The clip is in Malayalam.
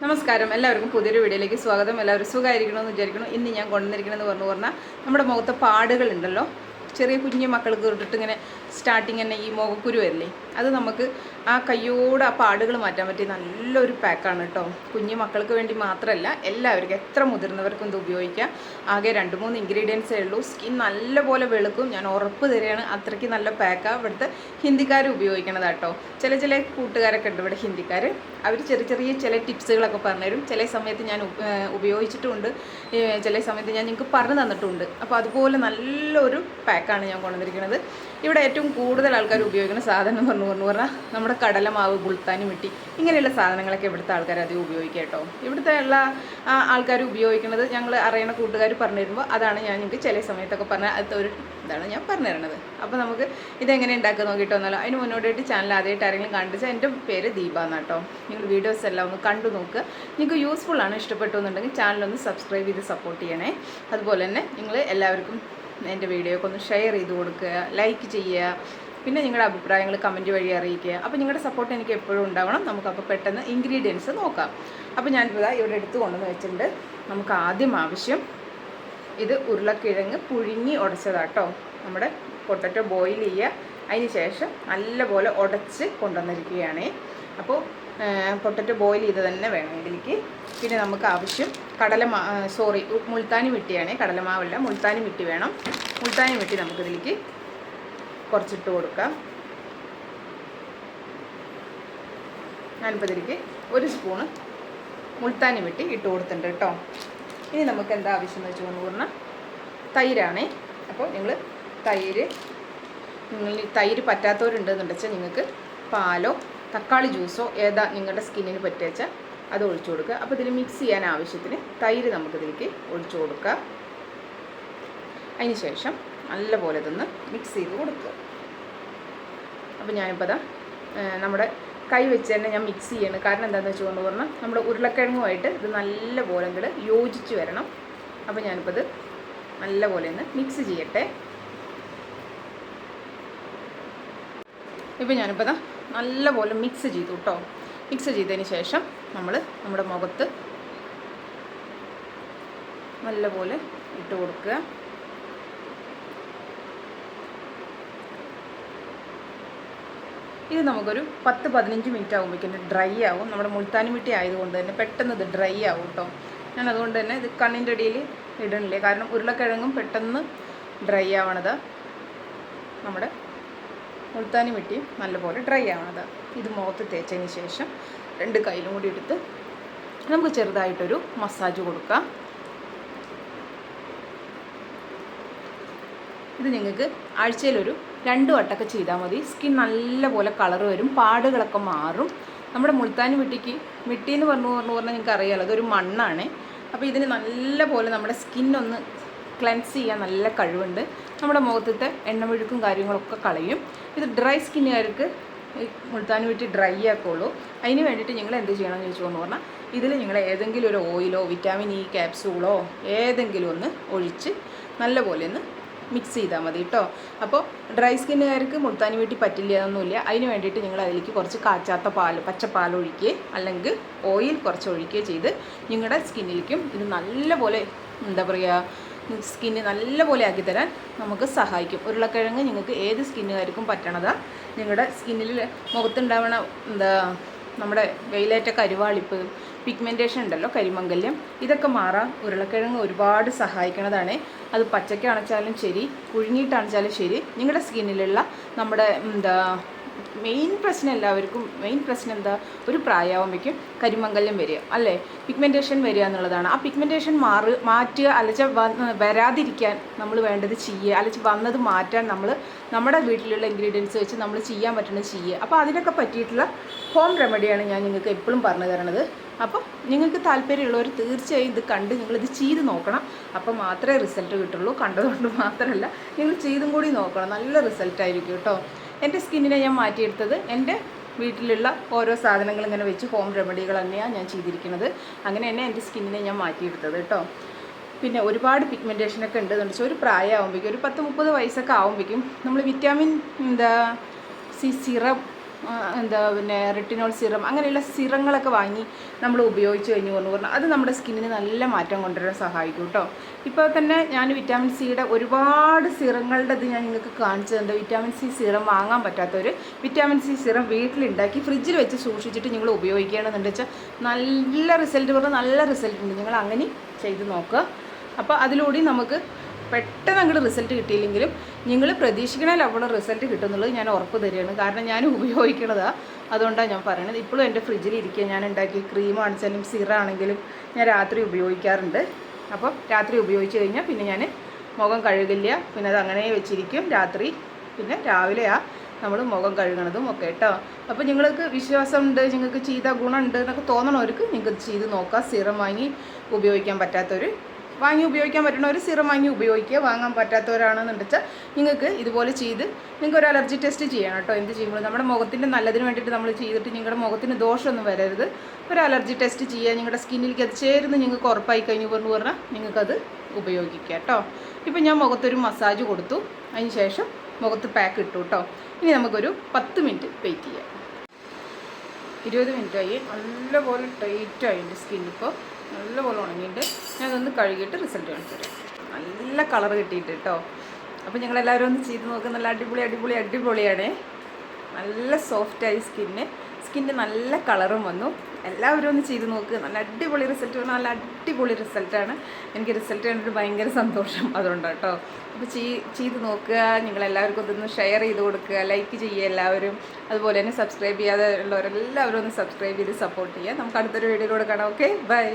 നമസ്കാരം, എല്ലാവർക്കും പുതിയൊരു വീഡിയോയിലേക്ക് സ്വാഗതം. എല്ലാവരും സുഖമായിരിക്കണമെന്ന് വിചാരിക്കണം. ഇന്ന് ഞാൻ കൊണ്ടുവന്നിരിക്കണമെന്ന് പറഞ്ഞാൽ നമ്മുടെ മുഖത്തെ പാടുകളുണ്ടല്ലോ, ചെറിയ കുഞ്ഞു മക്കൾക്ക് ഇട്ടിട്ട് ഇങ്ങനെ സ്റ്റാർട്ടിങ് തന്നെ ഈ മുഖക്കുരു വരില്ലേ, അത് നമുക്ക് ആ കയ്യോടെ ആ പാടുകൾ മാറ്റാൻ പറ്റിയ നല്ലൊരു പാക്കാണ് കേട്ടോ. കുഞ്ഞു മക്കൾക്ക് വേണ്ടി മാത്രമല്ല, എല്ലാവർക്കും എത്ര മുതിർന്നവർക്കും ഇത് ഉപയോഗിക്കാം. ആകെ 2-3 ഇൻഗ്രീഡിയൻസേ ഉള്ളൂ. സ്കിൻ നല്ലപോലെ വെളുക്കും, ഞാൻ ഉറപ്പ് തരികയാണ്. അത്രയ്ക്ക് നല്ല പാക്കാണ്. ഇവിടുത്തെ ഹിന്ദിക്കാർ ഉപയോഗിക്കണതാട്ടോ. ചില കൂട്ടുകാരൊക്കെ ഉണ്ട് ഇവിടെ ഹിന്ദിക്കാർ. അവർ ചെറിയ ചില ടിപ്സുകളൊക്കെ പറഞ്ഞുതരും. ചില സമയത്ത് ഞാൻ ഉപയോഗിച്ചിട്ടുമുണ്ട്, ചില സമയത്ത് ഞാൻ നിങ്ങൾക്ക് പറഞ്ഞു തന്നിട്ടുമുണ്ട്. അപ്പോൾ അതുപോലെ നല്ലൊരു പാക്കാണ് ഞാൻ കൊണ്ടുവന്നിരിക്കുന്നത്. ഇവിടെ ഏറ്റവും കൂടുതൽ ആൾക്കാർ ഉപയോഗിക്കുന്ന സാധനം എന്ന് പറഞ്ഞാൽ നമ്മുടെ കടലമാവ്, മുൾത്താനി മിട്ടി, ഇങ്ങനെയുള്ള സാധനങ്ങളൊക്കെ ഇവിടുത്തെ ആൾക്കാർ അധികം ഉപയോഗിക്കുക കേട്ടോ. ഇവിടുത്തെ എല്ലാ ആൾക്കാർ ഉപയോഗിക്കുന്നത് ഞങ്ങൾ അറിയണ കൂട്ടുകാർ പറഞ്ഞു തരുമ്പോൾ അതാണ് ഞാൻ നിങ്ങൾക്ക് ചില സമയത്തൊക്കെ പറഞ്ഞാൽ അടുത്തൊരു ഇതാണ് ഞാൻ പറഞ്ഞു തരുന്നത്. അപ്പോൾ നമുക്ക് ഇതെങ്ങനെ ഉണ്ടാക്കുക നോക്കിയിട്ട് വന്നാലോ. അതിന് മുന്നോട്ടായിട്ട് ചാനൽ ആദ്യമായിട്ട് ആരെങ്കിലും കണ്ടിച്ചാൽ, എൻ്റെ പേര് ദീപ എന്നാട്ടോ. നിങ്ങൾ വീഡിയോസ് എല്ലാം ഒന്ന് കണ്ടു നോക്കുക. നിങ്ങൾക്ക് യൂസ്ഫുള്ളാണ്, ഇഷ്ടപ്പെട്ടു എന്നുണ്ടെങ്കിൽ ചാനലൊന്ന് സബ്സ്ക്രൈബ് ചെയ്ത് സപ്പോർട്ട് ചെയ്യണേ. അതുപോലെ തന്നെ നിങ്ങൾ എല്ലാവർക്കും എൻ്റെ വീഡിയോയൊക്കെ ഒന്ന് ഷെയർ ചെയ്ത് കൊടുക്കുക, ലൈക്ക് ചെയ്യുക, പിന്നെ നിങ്ങളുടെ അഭിപ്രായങ്ങൾ കമൻറ്റ് വഴി അറിയിക്കുക. അപ്പോൾ നിങ്ങളുടെ സപ്പോർട്ട് എനിക്ക് എപ്പോഴും ഉണ്ടാവണം. നമുക്കപ്പോൾ പെട്ടെന്ന് ഇൻഗ്രീഡിയൻസ് നോക്കാം. അപ്പോൾ ഞാനിപ്പോൾ ഇവിടെ എടുത്ത് കൊണ്ടുവന്ന് വെച്ചിട്ടുണ്ട്. നമുക്ക് ആദ്യം ആവശ്യം ഇത് ഉരുളക്കിഴങ്ങ് പുഴുങ്ങി ഉടച്ചതാട്ടോ. നമ്മുടെ പൊട്ടറ്റോ ബോയിൽ ചെയ്യുക, അതിന് ശേഷം നല്ലപോലെ ഉടച്ച് കൊണ്ടുവന്നിരിക്കുകയാണ്. അപ്പോൾ പൊട്ടറ്റോ ബോയിൽ ചെയ്ത് തന്നെ വേണം ഇതിലേക്ക്. പിന്നെ നമുക്ക് ആവശ്യം മുൾത്താനി മിട്ടിയാണ്, കടലമാവല്ല, മുൾത്താനി മിട്ടി വേണം. മുൾത്താനി മിട്ടി നമുക്കിതിലേക്ക് കുറച്ചിട്ട് കൊടുക്കാം. ഞാനിപ്പോൾ ഇതിലേക്ക് 1 സ്പൂണ് മുൾത്താനി മിട്ടി ഇട്ട് കൊടുത്തിട്ടുണ്ട് കേട്ടോ. ഇനി നമുക്ക് എന്താ ആവശ്യം എന്ന് വെച്ച് പറഞ്ഞാൽ തൈരാണേ. അപ്പോൾ നിങ്ങൾ തൈര് പറ്റാത്തവരുണ്ടെന്ന് വെച്ചാൽ നിങ്ങൾക്ക് പാലോ തക്കാളി ജ്യൂസോ ഏതാ നിങ്ങളുടെ സ്കിന്നിന് പറ്റുക അത് ഒഴിച്ചു കൊടുക്കുക. അപ്പോൾ ഇതിൽ മിക്സ് ചെയ്യാൻ ആവശ്യത്തിന് തൈര് നമുക്കിതിലേക്ക് ഒഴിച്ചു കൊടുക്കുക. അതിന് ശേഷം നല്ലപോലെ ഇതൊന്ന് മിക്സ് ചെയ്ത് കൊടുക്കുക. അപ്പോൾ ഞാനിപ്പോൾ നമ്മുടെ കൈ വെച്ച് തന്നെ ഞാൻ മിക്സ് ചെയ്യണം. കാരണം എന്താണെന്ന് വെച്ചുകൊണ്ട് പറഞ്ഞാൽ നമ്മുടെ ഉരുളക്കിഴങ്ങുമായിട്ട് ഇത് നല്ലപോലെ അങ്ങോട്ട് യോജിച്ച് വരണം. അപ്പോൾ ഞാനിപ്പോൾ ഇത് നല്ലപോലെ ഒന്ന് മിക്സ് ചെയ്യട്ടെ. ഇപ്പോൾ ഞാനിപ്പോൾ നല്ലപോലെ മിക്സ് ചെയ്തു കേട്ടോ. മിക്സ് ചെയ്തതിന് ശേഷം നമ്മുടെ മുഖത്ത് നല്ലപോലെ ഇട്ട് കൊടുക്കുക. ഇത് നമുക്കൊരു 10-15 മിനിറ്റ് ആകുമ്പോഴേക്കും ഡ്രൈ ആവും. നമ്മുടെ മുൾത്താനി മിട്ടി ആയതുകൊണ്ട് തന്നെ പെട്ടെന്ന് ഇത് ഡ്രൈ ആവും കേട്ടോ. ഞാൻ അതുകൊണ്ട് തന്നെ ഇത് കണ്ണിൻ്റെ അടിയിൽ ഇടണില്ലേ, കാരണം ഉരുളക്കിഴങ്ങും പെട്ടെന്ന് ഡ്രൈ ആവണത്, നമ്മുടെ മുൾത്താനി മിട്ടിയും നല്ലപോലെ ഡ്രൈ ആവണത്. ഇത് മുഖത്ത് തേച്ചതിന് ശേഷം 2 കൈയിലും കൂടി എടുത്ത് നമുക്ക് ചെറുതായിട്ടൊരു മസാജ് കൊടുക്കാം. ഇത് നിങ്ങൾക്ക് ആഴ്ചയിലൊരു 2 വട്ടമൊക്കെ ചെയ്താൽ മതി. സ്കിൻ നല്ലപോലെ കളർ വരും, പാടുകളൊക്കെ മാറും. നമ്മുടെ മുൾത്താനി മിട്ടി എന്ന് പറഞ്ഞാൽ നിങ്ങൾക്ക് അറിയാമല്ലോ, അതൊരു മണ്ണാണ്. അപ്പോൾ ഇതിന് നല്ലപോലെ നമ്മുടെ സ്കിന്നൊന്ന് ക്ലെൻസ് ചെയ്യാൻ നല്ല കഴിവുണ്ട്. നമ്മുടെ മുഖത്തെ എണ്ണമെഴുക്കും കാര്യങ്ങളൊക്കെ കളയും. ഇത് ഡ്രൈ സ്കിന്നുകാർക്ക് മുൾത്താനി മിട്ടി ഡ്രൈ ആക്കുള്ളൂ. അതിന് വേണ്ടിയിട്ട് നിങ്ങൾ എന്ത് ചെയ്യണമെന്ന് ചോദിച്ചോന്ന് പറഞ്ഞാൽ, ഇതിൽ നിങ്ങൾ ഏതെങ്കിലും ഒരു ഓയിലോ വിറ്റാമിൻ ഇ ക്യാപ്സൂളോ ഏതെങ്കിലും ഒന്ന് ഒഴിച്ച് നല്ലപോലെ ഒന്ന് മിക്സ് ചെയ്താൽ മതി കേട്ടോ. അപ്പോൾ ഡ്രൈ സ്കിന്നുകാർക്ക് മുൾത്താനി മിട്ടി പറ്റില്ല എന്നൊന്നുമില്ല. അതിന് വേണ്ടിയിട്ട് നിങ്ങൾ അതിലേക്ക് കുറച്ച് കാച്ചാത്ത പച്ചപ്പാൽ ഒഴിക്കുകയോ അല്ലെങ്കിൽ ഓയിൽ കുറച്ച് ഒഴിക്കുകയോ ചെയ്ത് നിങ്ങളുടെ സ്കിന്നിലേക്കും ഇത് നല്ലപോലെ എന്താ പറയുക, സ്കിന്ന് നല്ലപോലെ ആക്കി തരാൻ നമുക്ക് സഹായിക്കും. ഉരുളക്കിഴങ്ങ് നിങ്ങൾക്ക് ഏത് സ്കിന്നുകാർക്കും പറ്റണതാണ്. നിങ്ങളുടെ സ്കിന്നിൽ മുഖത്തുണ്ടാവണ നമ്മുടെ വെയിലേറ്റ കരുവാളിപ്പ്, പിഗ്മെൻറ്റേഷൻ ഉണ്ടല്ലോ, കരിമംഗല്യം, ഇതൊക്കെ മാറാൻ ഉരുളക്കിഴങ്ങ് ഒരുപാട് സഹായിക്കുന്നതാണ്. അത് പച്ചക്കാണെച്ചാലും ശരി, പുഴുങ്ങിയിട്ടാണെച്ചാലും ശരി, നിങ്ങളുടെ സ്കിന്നിലുള്ള നമ്മുടെ മെയിൻ പ്രശ്നം എന്താ, ഒരു പ്രായമാകുമ്പോഴേക്കും കരിമംഗല്യം വരിക അല്ലേ, പിഗ്മെൻറ്റേഷൻ വരിക എന്നുള്ളതാണ്. ആ പിഗ്മെൻറ്റേഷൻ മാറ്റുക, അലച്ച വരാതിരിക്കാൻ നമ്മൾ വേണ്ടത് ചെയ്യുക, അലച്ച് വന്നത് മാറ്റാൻ നമ്മുടെ വീട്ടിലുള്ള ഇൻഗ്രീഡിയൻസ് വെച്ച് നമ്മൾ ചെയ്യാൻ പറ്റുന്നത് ചെയ്യുക. അപ്പോൾ അതിനൊക്കെ പറ്റിയിട്ടുള്ള ഹോം റെമഡിയാണ് ഞാൻ നിങ്ങൾക്ക് എപ്പോഴും പറഞ്ഞു തരണത്. അപ്പോൾ നിങ്ങൾക്ക് താല്പര്യമുള്ളവർ തീർച്ചയായും ഇത് കണ്ട് നിങ്ങളിത് ചെയ്ത് നോക്കണം. അപ്പോൾ മാത്രമേ റിസൾട്ട് കിട്ടുള്ളൂ. കണ്ടതുകൊണ്ട് മാത്രമല്ല, നിങ്ങൾ ചെയ്തും കൂടി നോക്കണം, നല്ല റിസൾട്ടായിരിക്കും കേട്ടോ. എൻ്റെ സ്കിന്നിനെ ഞാൻ മാറ്റിയെടുത്തത് എൻ്റെ വീട്ടിലുള്ള ഓരോ സാധനങ്ങൾ ഇങ്ങനെ വെച്ച് ഹോം റെമഡികൾ തന്നെയാണ് ഞാൻ ചെയ്തിരിക്കുന്നത്. അങ്ങനെ തന്നെ എൻ്റെ സ്കിന്നിനെ ഞാൻ മാറ്റിയെടുത്തത് കേട്ടോ. പിന്നെ ഒരുപാട് പിഗ്മെൻറ്റേഷനൊക്കെ ഉണ്ടെന്ന് വെച്ചാൽ ഒരു പ്രായമാകുമ്പോഴേക്കും, ഒരു 10-30 വയസ്സൊക്കെ ആകുമ്പോഴേക്കും നമ്മൾ വിറ്റാമിൻ സി സിറം എന്താ പിന്നെ റെറ്റിനോൾ സിറം അങ്ങനെയുള്ള സിറങ്ങളൊക്കെ വാങ്ങി നമ്മൾ ഉപയോഗിച്ച് കഴിഞ്ഞ് പറഞ്ഞാൽ അത് നമ്മുടെ സ്കിന്നിന് നല്ല മാറ്റം കൊണ്ടുവരാൻ സഹായിക്കും കേട്ടോ. ഇപ്പോൾ തന്നെ ഞാൻ വിറ്റാമിൻ സിയുടെ ഒരുപാട് സിറങ്ങളുടെ ഇത് ഞാൻ നിങ്ങൾക്ക് കാണിച്ചു തന്നത്. വിറ്റാമിൻ സി സിറം വാങ്ങാൻ പറ്റാത്തവർ വിറ്റാമിൻ സി സിറം വീട്ടിലുണ്ടാക്കി ഫ്രിഡ്ജിൽ വെച്ച് സൂക്ഷിച്ചിട്ട് നിങ്ങൾ ഉപയോഗിക്കുകയാണെന്നുണ്ട് വെച്ചാൽ നല്ല റിസൾട്ട് പറഞ്ഞാൽ നല്ല റിസൾട്ട് ഉണ്ട്. നിങ്ങൾ അങ്ങനെ ചെയ്ത് നോക്കുക. അപ്പോൾ അതിലൂടെ നമുക്ക് പെട്ടെന്ന് അങ്ങോട്ട് റിസൾട്ട് കിട്ടിയില്ലെങ്കിലും നിങ്ങൾ പ്രതീക്ഷിക്കണ ലെവലുള്ള റിസൾട്ട് കിട്ടുന്നുള്ളത് ഞാൻ ഉറപ്പ് തരികയാണ്. കാരണം ഞാൻ ഉപയോഗിക്കണതാണ്, അതുകൊണ്ടാണ് ഞാൻ പറയണത്. ഇപ്പോഴും എൻ്റെ ഫ്രിഡ്ജിൽ ഇരിക്കുക. ഞാൻ ഉണ്ടാക്കിയ ക്രീമാണെച്ചാലും സിറാണെങ്കിലും ഞാൻ രാത്രി ഉപയോഗിക്കാറുണ്ട്. അപ്പോൾ രാത്രി ഉപയോഗിച്ച് കഴിഞ്ഞാൽ പിന്നെ ഞാൻ മുഖം കഴുകില്ല, പിന്നെ അത് അങ്ങനെ വെച്ചിരിക്കും രാത്രി. പിന്നെ രാവിലെയാണ് നമ്മൾ മുഖം കഴുകണതും ഒക്കെ കേട്ടോ. അപ്പോൾ നിങ്ങൾക്ക് വിശ്വാസമുണ്ട്, നിങ്ങൾക്ക് ചെയ്ത ഗുണമുണ്ട് എന്നൊക്കെ തോന്നണവർക്ക് നിങ്ങൾക്ക് ചെയ്ത് നോക്കാം. സിറം വാങ്ങി ഉപയോഗിക്കാൻ പറ്റാത്തവർ വാങ്ങി ഉപയോഗിക്കാൻ പറ്റുന്ന ഒരു സിറം വാങ്ങി ഉപയോഗിക്കുക. വാങ്ങാൻ പറ്റാത്തവരാണെന്ന് വെച്ചാൽ നിങ്ങൾക്ക് ഇതുപോലെ ചെയ്ത് നിങ്ങൾക്ക് ഒരു അലർജി ടെസ്റ്റ് ചെയ്യണം കേട്ടോ. എന്ത് ചെയ്യുമ്പോൾ നമ്മുടെ മുഖത്തിൻ്റെ നല്ലതിന് വേണ്ടിയിട്ട് നമ്മൾ ചെയ്തിട്ട് നിങ്ങളുടെ മുഖത്തിന് ദോഷമൊന്നും വരരുത്. ഒരു അലർജി ടെസ്റ്റ് ചെയ്യുക. നിങ്ങളുടെ സ്കിന്നിലേക്ക് അത് ചേരുന്ന് നിങ്ങൾക്ക് ഉറപ്പായി കഴിഞ്ഞു പറഞ്ഞാൽ നിങ്ങൾക്കത് ഉപയോഗിക്കുക കേട്ടോ. ഇപ്പം ഞാൻ മുഖത്തൊരു മസാജ് കൊടുത്തു, അതിന് ശേഷം മുഖത്ത് പാക്ക് ഇട്ടു കേട്ടോ. ഇനി നമുക്കൊരു 10 മിനിറ്റ് വെയിറ്റ് ചെയ്യാം. 20 മിനിറ്റായി. നല്ലപോലെ ടൈറ്റായി എൻ്റെ സ്കിന്നിപ്പോൾ നല്ലപോലെ ഉണങ്ങിയിട്ട് ഞാനൊന്ന് കഴുകിയിട്ട് റിസൾട്ട് കാണിച്ചു തരാം. നല്ല കളർ കിട്ടിയിട്ട് കേട്ടോ. അപ്പോൾ ഞങ്ങളെല്ലാവരും ഒന്ന് ചെയ്ത് നോക്കുക. നല്ല അടിപൊളിയാണ്. നല്ല സോഫ്റ്റായി സ്കിന്ന് നല്ല കളറും വന്നു. എല്ലാവരും ഒന്ന് ചെയ്ത് നോക്കുക. നല്ല അടിപൊളി റിസൾട്ട് വന്നു. നല്ല അടിപൊളി റിസൾട്ടാണ്. എനിക്ക് റിസൾട്ട് കണ്ടിട്ട് ഭയങ്കര സന്തോഷം, അതുകൊണ്ടാണ് കേട്ടോ. അപ്പോൾ ചെയ്ത് നോക്കുക. നിങ്ങളെല്ലാവർക്കും ഇതൊന്ന് ഷെയർ ചെയ്ത് കൊടുക്കുക, ലൈക്ക് ചെയ്യുക എല്ലാവരും. അതുപോലെ തന്നെ സബ്സ്ക്രൈബ് ചെയ്യാതെ ഉള്ളവരെല്ലാവരും ഒന്ന് സബ്സ്ക്രൈബ് ചെയ്ത് സപ്പോർട്ട് ചെയ്യുക. നമുക്ക് അടുത്തൊരു വീഡിയോയിലൂടെ കാണാം. Okay, by.